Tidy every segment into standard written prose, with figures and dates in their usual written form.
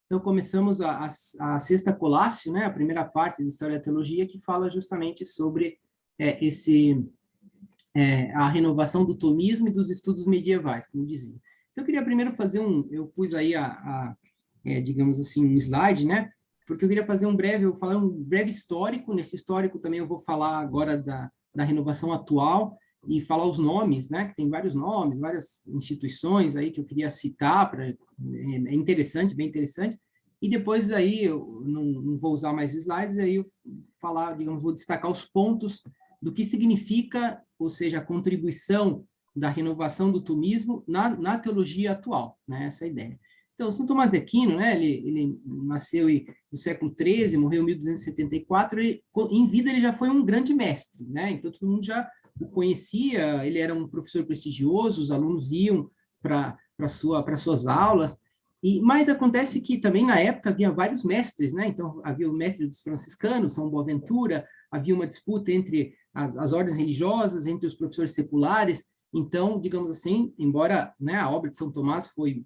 Então, começamos a sexta Colácio, né, a primeira parte da História da Teologia, que fala justamente sobre a renovação do tomismo e dos estudos medievais, como dizia. Então, eu queria primeiro fazer eu pus aí digamos assim, um slide, né, porque eu queria fazer eu falar um breve histórico. Nesse histórico também eu vou falar agora da renovação atual e falar os nomes, né, que tem vários nomes, várias instituições aí que eu queria citar, é interessante, bem interessante, e depois aí eu não vou usar mais slides, aí eu falar, digamos, vou destacar os pontos do que significa, ou seja, a contribuição da renovação do tomismo na teologia atual, né, essa é a ideia. Então, São Tomás de Aquino, né, ele nasceu no século XIII, morreu em 1274, em vida ele já foi um grande mestre, né, então todo mundo já o conhecia, ele era um professor prestigioso, os alunos iam para suas aulas, mas acontece que também na época havia vários mestres, né, então havia o mestre dos franciscanos, São Boaventura, havia uma disputa entre as ordens religiosas, entre os professores seculares. Então, digamos assim, embora, né, a obra de São Tomás foi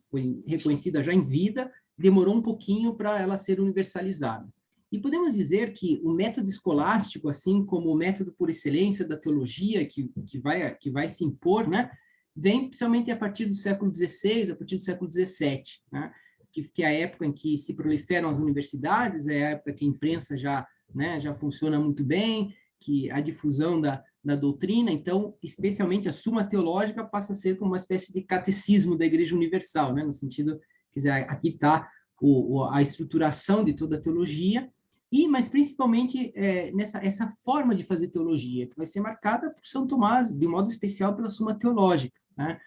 reconhecida já em vida, demorou um pouquinho para ela ser universalizada. E podemos dizer que o método escolástico, assim como o método por excelência da teologia que vai se impor, né, vem principalmente a partir do século XVI, a partir do século XVII, né, que é a época em que se proliferam as universidades, é a época que a imprensa já funciona muito bem, que a difusão da doutrina, então, especialmente a Suma Teológica passa a ser como uma espécie de catecismo da Igreja Universal, né? No sentido, quer dizer, aqui está a estruturação de toda a teologia, mas principalmente essa forma de fazer teologia, que vai ser marcada por São Tomás, de modo especial pela Suma Teológica, né?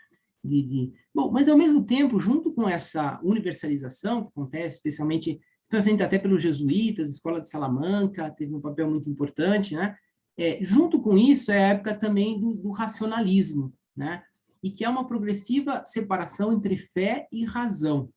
Bom, mas ao mesmo tempo, junto com essa universalização que acontece, especialmente até pelos jesuítas, a Escola de Salamanca teve um papel muito importante, né? Junto com isso, é a época também do racionalismo, né? E que é uma progressiva separação entre fé e razão,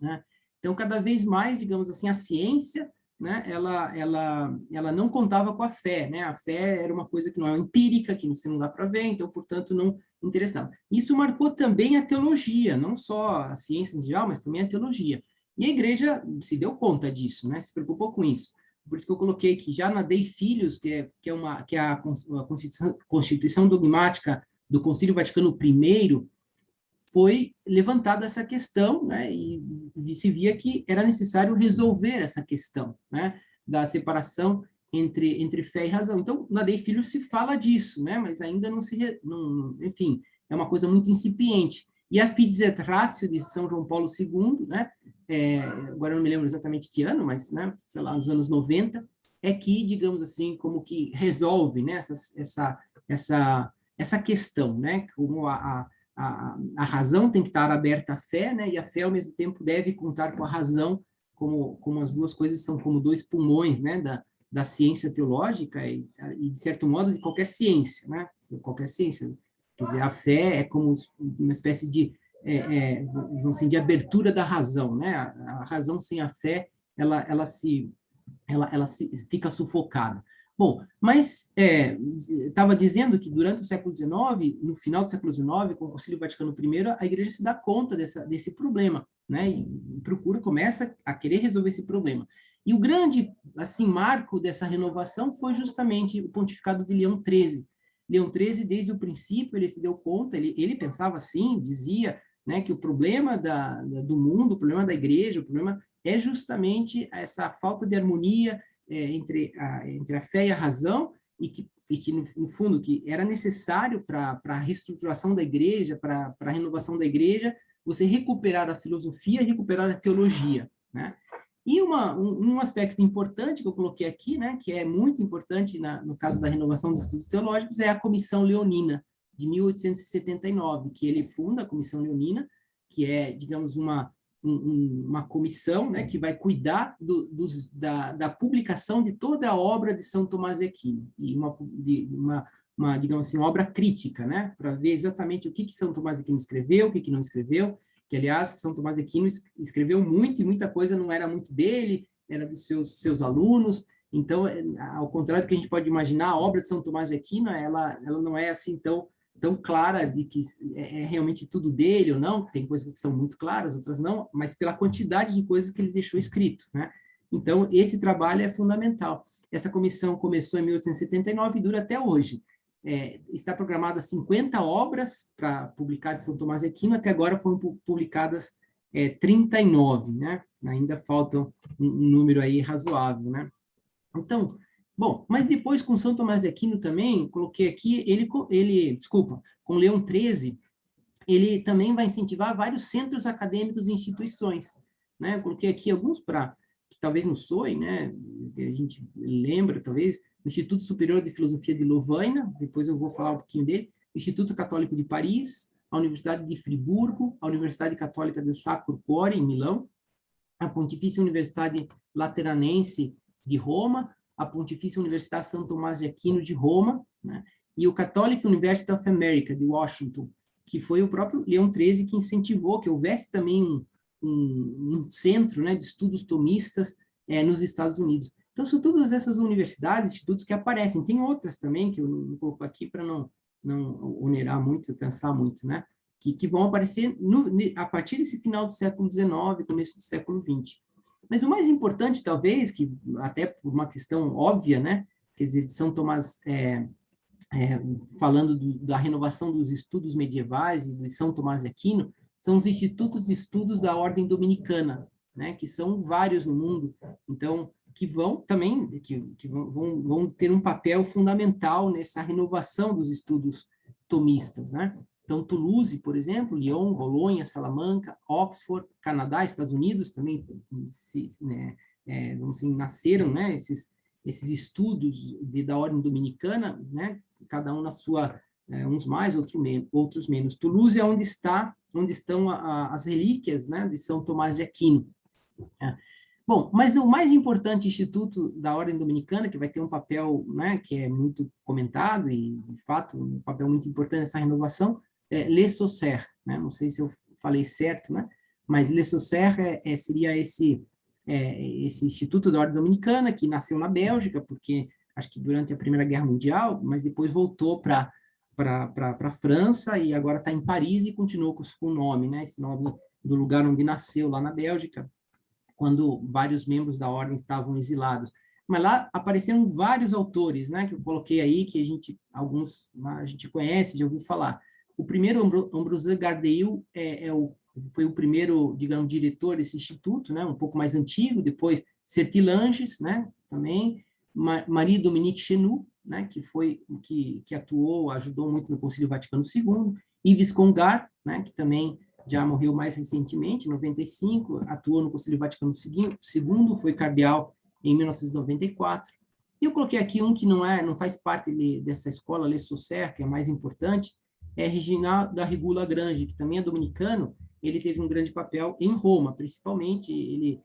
né? Então, cada vez mais, digamos assim, a ciência, né, ela não contava com a fé, né? A fé era uma coisa que não é empírica, que você não dá para ver, então, portanto, não interessava. Isso marcou também a teologia, não só a ciência em geral, mas também a teologia. E a igreja se deu conta disso, né? Se preocupou com isso. Por isso que eu coloquei que já na Dei Filhos, que é a Constituição Dogmática do Concílio Vaticano I, foi levantada essa questão, né, e se via que era necessário resolver essa questão, né, da separação entre fé e razão. Então, na Dei Filhos se fala disso, né, mas ainda enfim, é uma coisa muito incipiente. E a Fides et Ratio de São João Paulo II, né, agora eu não me lembro exatamente que ano, mas, né, sei lá, nos anos 90, é que, digamos assim, como que resolve, né, essa questão, né, como a razão tem que estar aberta à fé, né, e a fé, ao mesmo tempo, deve contar com a razão, como as duas coisas são como dois pulmões, né, da ciência teológica e, de certo modo, de qualquer ciência, né, qualquer ciência. Quer dizer, a fé é como uma espécie vamos dizer, de abertura da razão, né, a razão sem a fé, ela fica sufocada. Bom, mas estava dizendo que durante o século XIX, no final do século XIX, com o Concílio Vaticano I, a Igreja se dá conta desse problema, né? E começa a querer resolver esse problema. E o grande assim marco dessa renovação foi justamente o pontificado de Leão XIII. Leão XIII, desde o princípio, ele se deu conta, ele pensava assim, dizia, né, que o problema do mundo, o problema da Igreja, o problema é justamente essa falta de harmonia entre a fé e a razão, e que no fundo, que era necessário para a reestruturação da igreja, para a renovação da igreja, você recuperar a filosofia e recuperar a teologia, né? E um aspecto importante que eu coloquei aqui, né, que é muito importante no caso da renovação dos estudos teológicos, é a Comissão Leonina, de 1879, que ele funda a Comissão Leonina, que é, digamos, uma comissão, né, que vai cuidar da publicação de toda a obra de São Tomás de Aquino, e digamos assim, uma obra crítica, né, para ver exatamente o que São Tomás de Aquino escreveu, o que não escreveu, que, aliás, São Tomás de Aquino escreveu muito, e muita coisa não era muito dele, era dos seus alunos. Então, ao contrário do que a gente pode imaginar, a obra de São Tomás de Aquino, ela não é assim tão tão clara de que é realmente tudo dele ou não, tem coisas que são muito claras, outras não, mas pela quantidade de coisas que ele deixou escrito, né? Então, esse trabalho é fundamental. Essa comissão começou em 1879 e dura até hoje. Está programada 50 obras para publicar de São Tomás de Aquino, até agora foram publicadas 39, né? Ainda faltam um número aí razoável, né? Então, bom, mas depois com São Tomás de Aquino também, coloquei aqui, desculpa, com Leão XIII, ele também vai incentivar vários centros acadêmicos e instituições, né? Eu coloquei aqui alguns para que talvez não soem, né? A gente lembra, talvez, o Instituto Superior de Filosofia de Louvaina, depois eu vou falar um pouquinho dele, o Instituto Católico de Paris, a Universidade de Friburgo, a Universidade Católica del Sacro Cuore, em Milão, a Pontifícia Universidade Lateranense de Roma, a Pontifícia Universidade São Tomás de Aquino de Roma, né? E o Catholic University of America de Washington, que foi o próprio Leão XIII que incentivou que houvesse também um centro, né, de estudos tomistas nos Estados Unidos. Então, são todas essas universidades, institutos que aparecem. Tem outras também, que eu não coloco aqui para não onerar muito, pensar muito, né? Que vão aparecer a partir desse final do século XIX, começo do século XX. Mas o mais importante, talvez, que até por uma questão óbvia, né? Quer dizer, São Tomás, falando da renovação dos estudos medievais e de São Tomás de Aquino, são os institutos de estudos da Ordem Dominicana, né? Que são vários no mundo. Então, que vão também, que vão ter um papel fundamental nessa renovação dos estudos tomistas, né? Então, Toulouse, por exemplo, Lyon, Bolonha, Salamanca, Oxford, Canadá, Estados Unidos também, vamos dizer, nasceram, né, esses estudos da Ordem Dominicana, né, cada um na sua, uns mais, outros menos. Toulouse é onde estão as relíquias, né, de São Tomás de Aquino. Bom, mas o mais importante instituto da Ordem Dominicana, que vai ter um papel, né, que é muito comentado e, de fato, um papel muito importante nessa renovação, Le Saussure, né? Não sei se eu falei certo, né? Mas Le Saussure seria esse Instituto da Ordem Dominicana, que nasceu na Bélgica, porque acho que durante a Primeira Guerra Mundial, mas depois voltou para a França e agora está em Paris e continuou com o nome, né? Esse nome do lugar onde nasceu, lá na Bélgica, quando vários membros da ordem estavam exilados. Mas lá apareceram vários autores, né? Que eu coloquei aí, que alguns a gente conhece, já ouviu falar. O primeiro, Ambroise Gardel, foi o primeiro, digamos, diretor desse instituto, né, um pouco mais antigo. Depois, Sertilanges, né, também, Marie-Dominique Chenu, né, que atuou, ajudou muito no Concílio Vaticano II, Yves Congar, né, que também já morreu mais recentemente, em 95, atuou no Concílio Vaticano II, foi cardeal em 1994. E eu coloquei aqui um que não faz parte dessa escola, Le Saussure, que é mais importante, é Reginald da Regula Grange, que também é dominicano. Ele teve um grande papel em Roma, principalmente.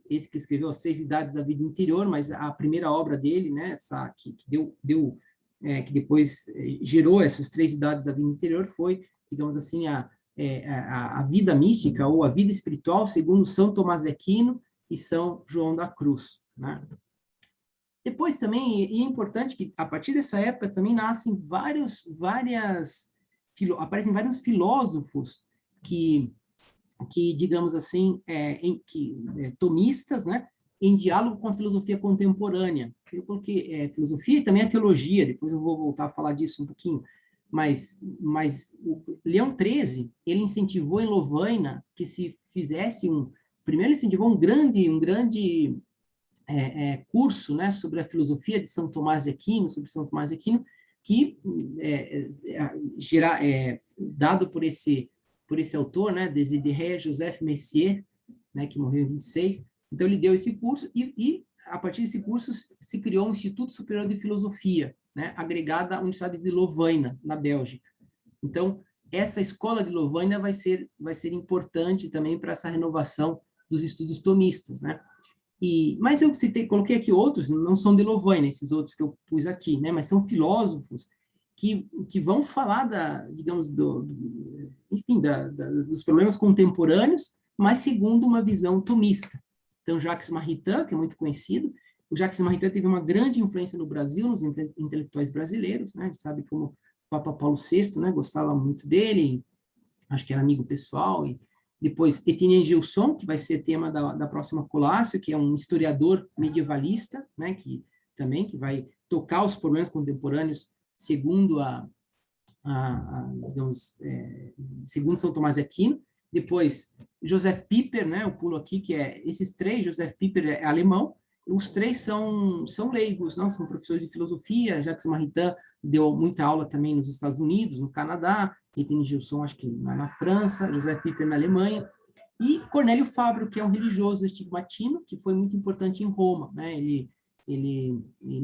Esse que escreveu As 6 Idades da Vida Interior, mas a primeira obra dele, né, que depois gerou essas 3 idades da vida interior, foi, digamos assim, a vida mística ou a vida espiritual segundo São Tomás de Aquino e São João da Cruz, né? Depois também, e é importante que a partir dessa época também aparecem vários filósofos que digamos assim, tomistas, né, em diálogo com a filosofia contemporânea. Eu coloquei filosofia e também a teologia, depois eu vou voltar a falar disso um pouquinho, mas o Leão XIII, ele incentivou em Lovaina que se fizesse primeiro ele incentivou um grande curso, né, sobre a filosofia de São Tomás de Aquino, que dado por esse autor, né, Desidéré Joseph Messier, né, que morreu em 26. Então ele deu esse curso e a partir desse curso se criou um Instituto Superior de Filosofia, né, agregada à Universidade de Louvaina, na Bélgica. Então essa escola de Louvaina vai ser importante também para essa renovação dos estudos tomistas, né? Mas eu coloquei aqui outros, não são de Louvaina, esses outros que eu pus aqui, né? Mas são filósofos que vão falar digamos, enfim, dos problemas contemporâneos, mas segundo uma visão tomista. Então, Jacques Maritain, que é muito conhecido, o Jacques Maritain teve uma grande influência no Brasil, nos intelectuais brasileiros, né? A gente sabe como Papa Paulo VI, né, gostava muito dele, acho que era amigo pessoal, e depois Etienne Gilson, que vai ser tema da próxima Colácio, que é um historiador medievalista, né, que vai tocar os problemas contemporâneos segundo digamos, segundo São Tomás de Aquino. Depois, Joseph Pieper, né, eu pulo aqui, que é esses três. Joseph Pieper é alemão, os três são leigos, não são professores de filosofia. Jacques Maritain deu muita aula também nos Estados Unidos, no Canadá, Etienne Gilson, acho que na França, Joseph Pieper na Alemanha, e Cornélio Fabro, que é um religioso estigmatino, que foi muito importante em Roma, né? Ele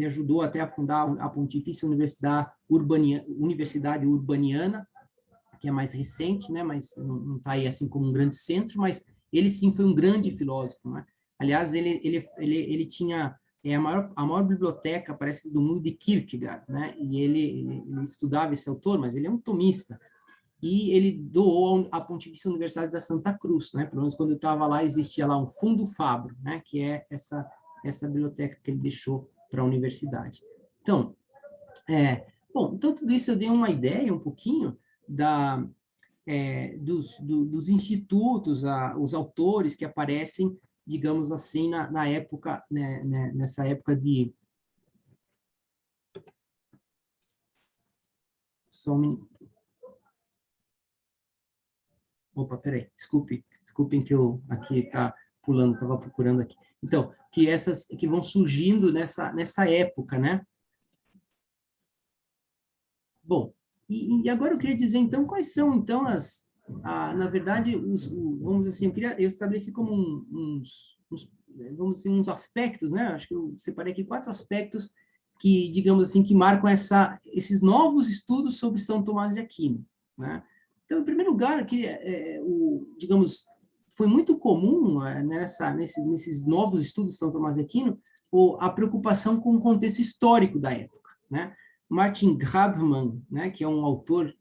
ajudou até a fundar a Pontifícia Universidade Urbaniana, que é mais recente, né? Mas não está aí assim como um grande centro, mas ele sim foi um grande filósofo, né? Aliás, ele tinha a maior biblioteca, parece, do mundo de Kierkegaard, né? E ele estudava esse autor, mas ele é um tomista. E ele doou à Pontifícia Universidade da Santa Cruz, né? Pelo menos quando eu estava lá, existia lá um Fundo Fabro, né? Que é essa biblioteca que ele deixou para a universidade. Então, bom, então tudo isso eu dei uma ideia um pouquinho dos institutos, os autores que aparecem, digamos assim, na época, né, nessa época de... Só um minuto. Opa, peraí, desculpem que eu aqui está pulando, estava procurando aqui. Então, que essas que vão surgindo nessa época, né? Bom, e agora eu queria dizer, então, quais são, então, na verdade, vamos assim, eu estabeleci como vamos dizer, uns aspectos, né? Acho que eu separei aqui 4 aspectos que, digamos assim, que marcam esses novos estudos sobre São Tomás de Aquino, né? Então, em primeiro lugar, que digamos, foi muito comum nesses novos estudos de São Tomás de Aquino a preocupação com o contexto histórico da época, né? Martin Grabmann, né, que é um autor,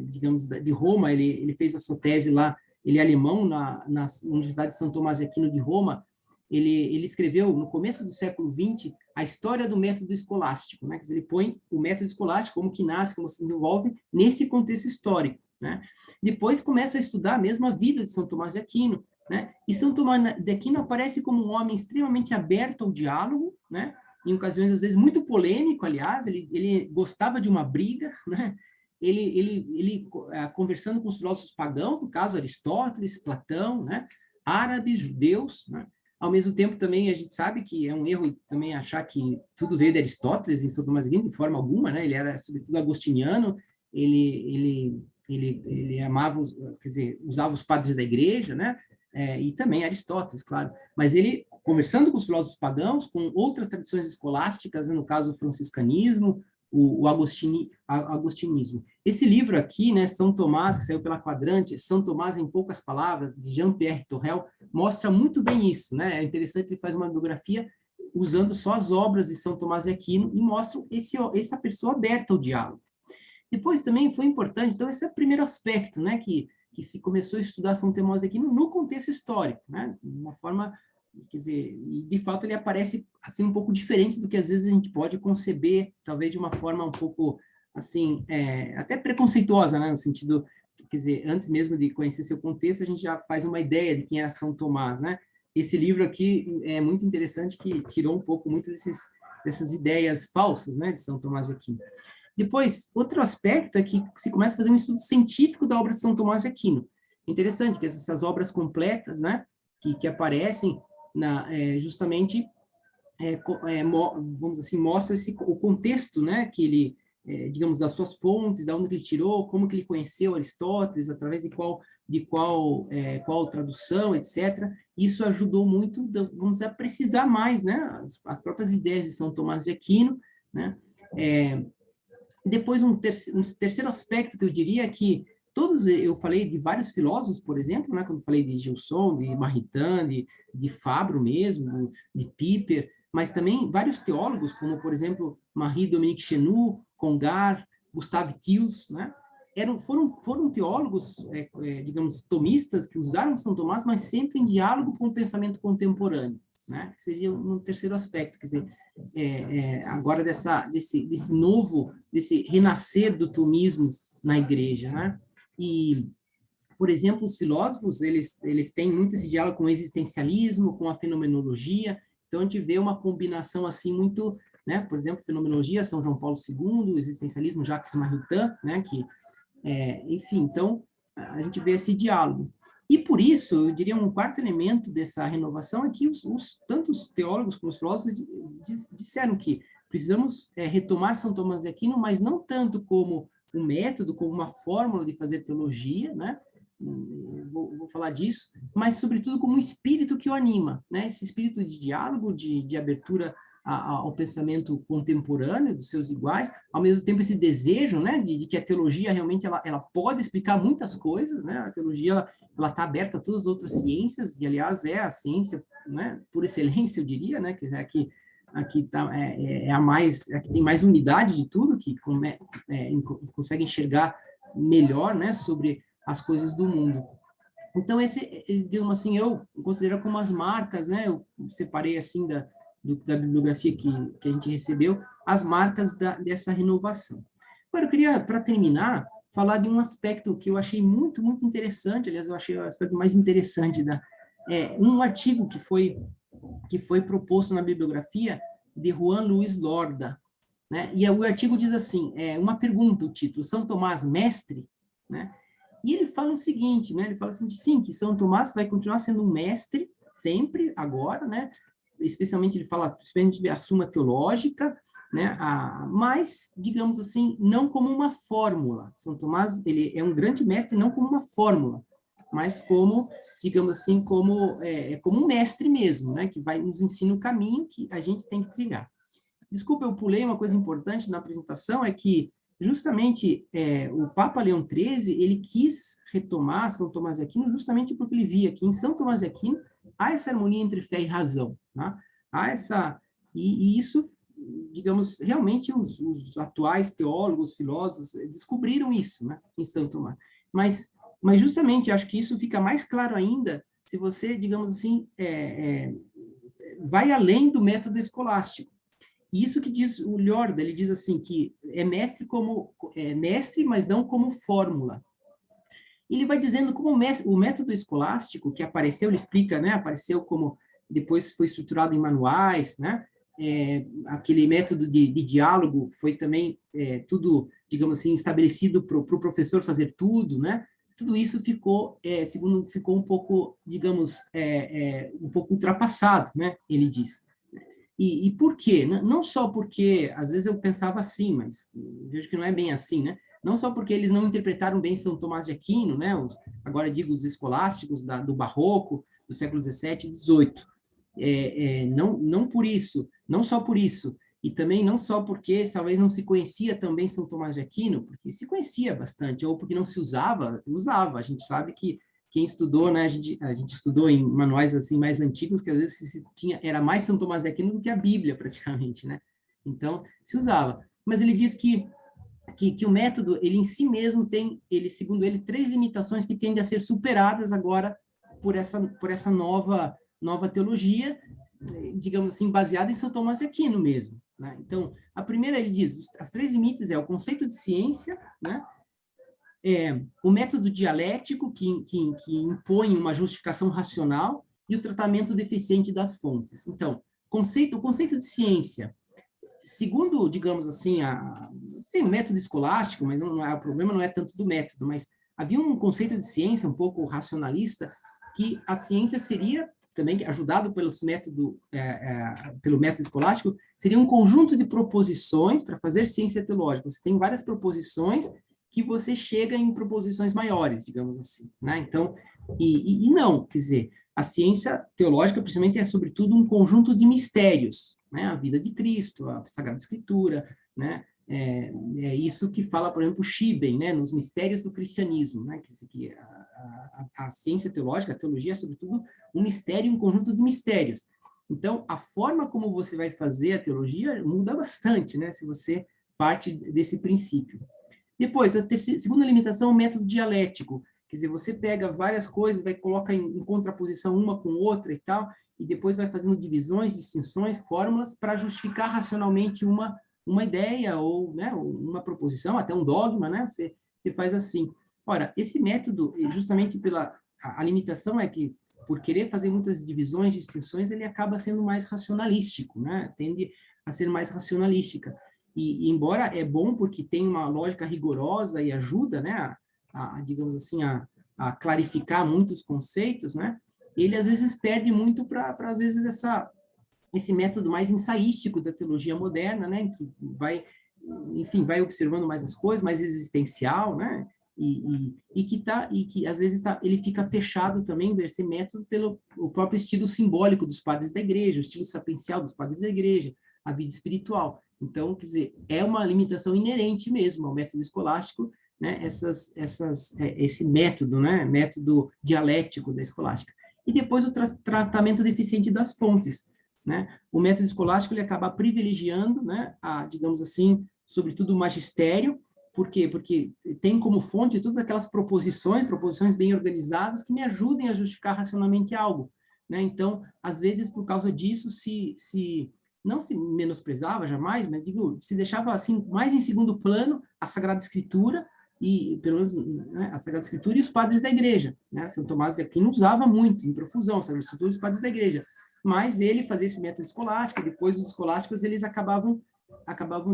digamos, de Roma, ele fez a sua tese lá, ele é alemão, na Universidade de São Tomás de Aquino de Roma. Ele escreveu, no começo do século XX, a história do método escolástico, né? Quer dizer, ele põe o método escolástico, como que nasce, como se desenvolve, nesse contexto histórico, né? Depois começa a estudar mesmo a vida de São Tomás de Aquino, né? E São Tomás de Aquino aparece como um homem extremamente aberto ao diálogo, né? Em ocasiões, às vezes, muito polêmico, aliás, ele gostava de uma briga, né? Ele conversando com os filósofos pagãos, no caso, Aristóteles, Platão, né? Árabes, judeus, né? Ao mesmo tempo, também, a gente sabe que é um erro também achar que tudo veio de Aristóteles em São Tomás de Aquino, de forma alguma, né? Ele era, sobretudo, agostiniano, ele amava, quer dizer, usava os padres da igreja, né? E também Aristóteles, claro. Mas ele, conversando com os filósofos pagãos, com outras tradições escolásticas, né, no caso o franciscanismo, o agostinismo. Esse livro aqui, né, São Tomás, que saiu pela Quadrante, São Tomás em Poucas Palavras, de Jean-Pierre Torrel, mostra muito bem isso, né? É interessante, ele faz uma biografia usando só as obras de São Tomás de Aquino e mostra essa pessoa aberta ao diálogo. Depois também foi importante, então esse é o primeiro aspecto, né, que se começou a estudar São Tomás de Aquino no contexto histórico, né, de uma forma, quer dizer, e de fato ele aparece assim um pouco diferente do que às vezes a gente pode conceber, talvez de uma forma um pouco assim, até preconceituosa, né, no sentido, quer dizer, antes mesmo de conhecer seu contexto, a gente já faz uma ideia de quem era São Tomás, né? Esse livro aqui é muito interessante, que tirou um pouco muitas dessas ideias falsas, né, de São Tomás de Aquino. Depois, outro aspecto é que se começa a fazer um estudo científico da obra de São Tomás de Aquino. Interessante que essas obras completas, né, que aparecem justamente, vamos assim, mostra o contexto, né, que ele, digamos, das suas fontes, da onde ele tirou, como que ele conheceu Aristóteles, através de qual tradução, etc. Isso ajudou muito, vamos dizer, a precisar mais, né, as próprias ideias de São Tomás de Aquino, né. Depois, um terceiro aspecto que eu diria é que eu falei de vários filósofos, por exemplo, né, quando eu falei de Gilson, de Maritain, de Fabro mesmo, de Pieper, mas também vários teólogos, como, por exemplo, Marie-Dominique Chenu, Congar, Gustave Thils, né, foram teólogos, digamos, tomistas, que usaram São Tomás, mas sempre em diálogo com o pensamento contemporâneo, né? Seria um terceiro aspecto, quer dizer, agora desse novo, desse renascer do tomismo na igreja, né? E, por exemplo, os filósofos, eles têm muito esse diálogo com o existencialismo, com a fenomenologia, então a gente vê uma combinação assim muito, né? Por exemplo, fenomenologia, São João Paulo II, existencialismo, Jacques Maritain, né? Que, enfim, então a gente vê esse diálogo. E por isso, eu diria, um quarto elemento dessa renovação é que tanto os teólogos como os filósofos disseram que precisamos retomar São Tomás de Aquino, mas não tanto como um método, como uma fórmula de fazer teologia, né? Vou falar disso, mas sobretudo como um espírito que o anima, né? Esse espírito de diálogo, de abertura ao pensamento contemporâneo dos seus iguais, ao mesmo tempo esse desejo, né, de que a teologia realmente ela pode explicar muitas coisas, né? A teologia ela está aberta a todas as outras ciências, e aliás é a ciência, né, por excelência, eu diria, né, que aqui tá, a que tem mais unidade de tudo, que consegue enxergar melhor, né, sobre as coisas do mundo. Então, digamos assim, eu considero como as marcas, né, eu separei assim da bibliografia que a gente recebeu, as marcas dessa renovação. Agora, eu queria, para terminar, falar de um aspecto que eu achei muito, muito interessante, aliás, eu achei o aspecto mais interessante, um artigo que foi proposto na bibliografia de Juan Luis Lorda, né? E o artigo diz assim, uma pergunta, o título, São Tomás mestre, né? E ele fala o seguinte, né? Ele fala assim, sim, que São Tomás vai continuar sendo um mestre, sempre, agora, né? Especialmente, ele fala, principalmente a Suma Teológica, né? Mas, digamos assim, não como uma fórmula. São Tomás, ele é um grande mestre, não como uma fórmula, mas como, digamos assim, como um mestre mesmo, né? Que nos ensina o caminho que a gente tem que trilhar. Desculpa, eu pulei uma coisa importante na apresentação, é que justamente o Papa Leão XIII, ele quis retomar São Tomás de Aquino justamente porque ele via que em São Tomás de Aquino há essa harmonia entre fé e razão, né? Há e isso, digamos, realmente os atuais teólogos, filósofos descobriram isso, né, em São Tomás. Mas justamente acho que isso fica mais claro ainda se você, digamos assim, vai além do método escolástico. E isso que diz o Lorda, ele diz assim, que é mestre, mas não como fórmula. Ele vai dizendo como o método escolástico que apareceu, ele explica, né, apareceu como depois foi estruturado em manuais, né, aquele método de diálogo foi também tudo, digamos assim, estabelecido para o professor fazer tudo, né, tudo isso ficou, segundo, ficou um pouco, digamos, um pouco ultrapassado, né, ele diz. E por quê? Não só porque, às vezes eu pensava assim, mas vejo que não é bem assim, né? Não só porque eles não interpretaram bem São Tomás de Aquino, né? Agora digo os escolásticos do Barroco, do século XVII e XVIII. Não por isso, não só por isso, e também não só porque talvez não se conhecia também São Tomás de Aquino, porque se conhecia bastante, ou porque não se usava, a gente sabe que quem estudou, né, a gente estudou em manuais assim mais antigos, que às vezes era mais São Tomás de Aquino do que a Bíblia, praticamente, né? Então, se usava. Mas ele diz que o método, ele em si mesmo tem, segundo ele, 3 limitações que tendem a ser superadas agora por essa nova teologia, digamos assim, baseada em São Tomás de Aquino mesmo, né? Então, a primeira, ele diz, as 3 limites é o conceito de ciência, né? O método dialético, que impõe uma justificação racional, e o tratamento deficiente das fontes. Então, o conceito de ciência, segundo, digamos assim, o método escolástico, mas o problema não é tanto do método, mas havia um conceito de ciência um pouco racionalista, que a ciência seria, também ajudado pelo método escolástico, seria um conjunto de proposições para fazer ciência teológica. Você tem várias proposições que você chega em proposições maiores, digamos assim, né? Então, e não, quer dizer, a ciência teológica, principalmente, é, sobretudo, um conjunto de mistérios, né? A vida de Cristo, a Sagrada Escritura, né? É isso que fala, por exemplo, Schieben, né? Nos mistérios do cristianismo, né? Que a ciência teológica, a teologia é, sobretudo, um mistério, um conjunto de mistérios. Então, a forma como você vai fazer a teologia muda bastante, né? Se você parte desse princípio. Depois, segunda limitação, o método dialético, Quer dizer, você pega várias coisas, vai coloca em contraposição uma com outra e tal, e depois vai fazendo divisões, distinções, fórmulas para justificar racionalmente uma ideia ou, né, uma proposição, até um dogma, né? Você faz assim. Ora, esse método, justamente pela a limitação é que, por querer fazer muitas divisões, distinções, ele acaba sendo mais racionalístico, né? Tende a ser mais racionalística. E embora é bom porque tem uma lógica rigorosa e ajuda, né, digamos assim, a clarificar muitos conceitos, né? Ele às vezes perde muito para às vezes esse método mais ensaístico da teologia moderna, né, que vai, enfim, vai observando mais as coisas, mais existencial, né? E que às vezes ele fica fechado também desse método pelo o próprio estilo simbólico dos padres da igreja, o estilo sapiencial dos padres da igreja, a vida espiritual. Então, quer dizer, é uma limitação inerente mesmo ao método escolástico, né? Esse método, né? Método dialético da escolástica. E depois o tratamento deficiente das fontes, né? O método escolástico ele acaba privilegiando, né? Digamos assim, sobretudo o magistério. Por quê? Porque tem como fonte todas aquelas proposições bem organizadas que me ajudem a justificar racionalmente algo, né? Então, às vezes, por causa disso, não se menosprezava jamais, mas digo, se deixava assim mais em segundo plano a Sagrada Escritura e pelo menos, né, a Sagrada Escritura e os padres da Igreja, né? São Tomás de Aquino usava muito, em profusão, a Sagrada Escritura e os padres da Igreja, mas ele fazia esse método escolástico. Depois os escolásticos eles acabavam,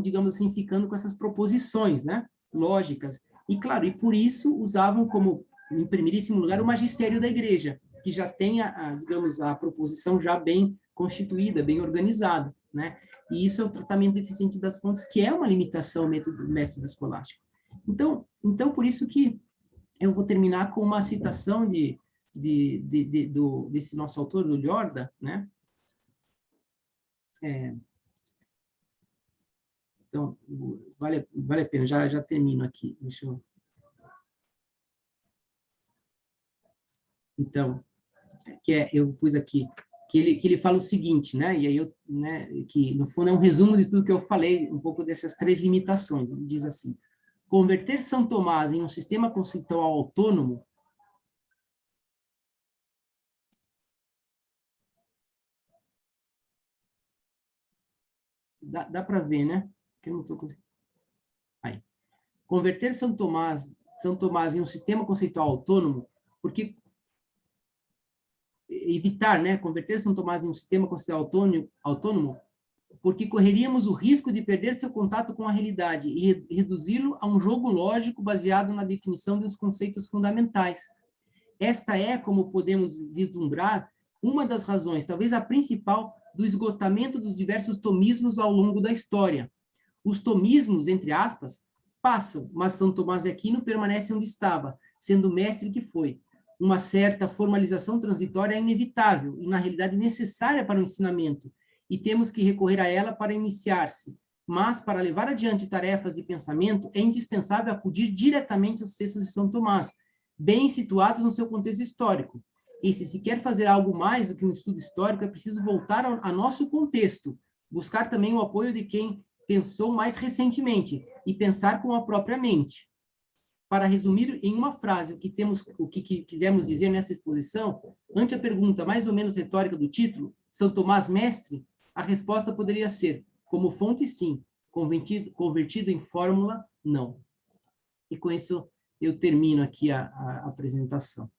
digamos assim, ficando com essas proposições, né, lógicas. E, claro, e por isso usavam como, em primeiríssimo lugar, o magistério da Igreja, que já tem, digamos, a proposição já bem constituída, bem organizada, né? E isso é o tratamento deficiente das fontes, que é uma limitação do método escolástico. Então, por isso que eu vou terminar com uma citação desse nosso autor, do Llorda, né? Então, vale a pena, já termino aqui. Deixa eu... Então, eu pus aqui, que ele fala o seguinte, né? E aí né, que no fundo é um resumo de tudo que eu falei, um pouco dessas três limitações. Ele diz assim: converter São Tomás em um sistema conceitual autônomo dá para ver, né? Que eu não tô conseguindo. Aí. Converter São Tomás em um sistema conceitual autônomo, porque evitar, né, converter São Tomás em um sistema conceitual autônomo, porque correríamos o risco de perder seu contato com a realidade e reduzi-lo a um jogo lógico baseado na definição de uns conceitos fundamentais. Esta é, como podemos vislumbrar, uma das razões, talvez a principal, do esgotamento dos diversos tomismos ao longo da história. Os tomismos, entre aspas, passam, mas São Tomás de Aquino permanece onde estava, sendo o mestre que foi. Uma certa formalização transitória é inevitável e, na realidade, necessária para o ensinamento, e temos que recorrer a ela para iniciar-se. Mas, para levar adiante tarefas de pensamento, é indispensável acudir diretamente aos textos de São Tomás, bem situados no seu contexto histórico. E se quer fazer algo mais do que um estudo histórico, é preciso voltar a nosso contexto, buscar também o apoio de quem pensou mais recentemente e pensar com a própria mente. Para resumir em uma frase o que quisemos dizer nessa exposição, ante a pergunta mais ou menos retórica do título, São Tomás mestre, a resposta poderia ser, como fonte sim, convertido em fórmula não. E com isso eu termino aqui a apresentação.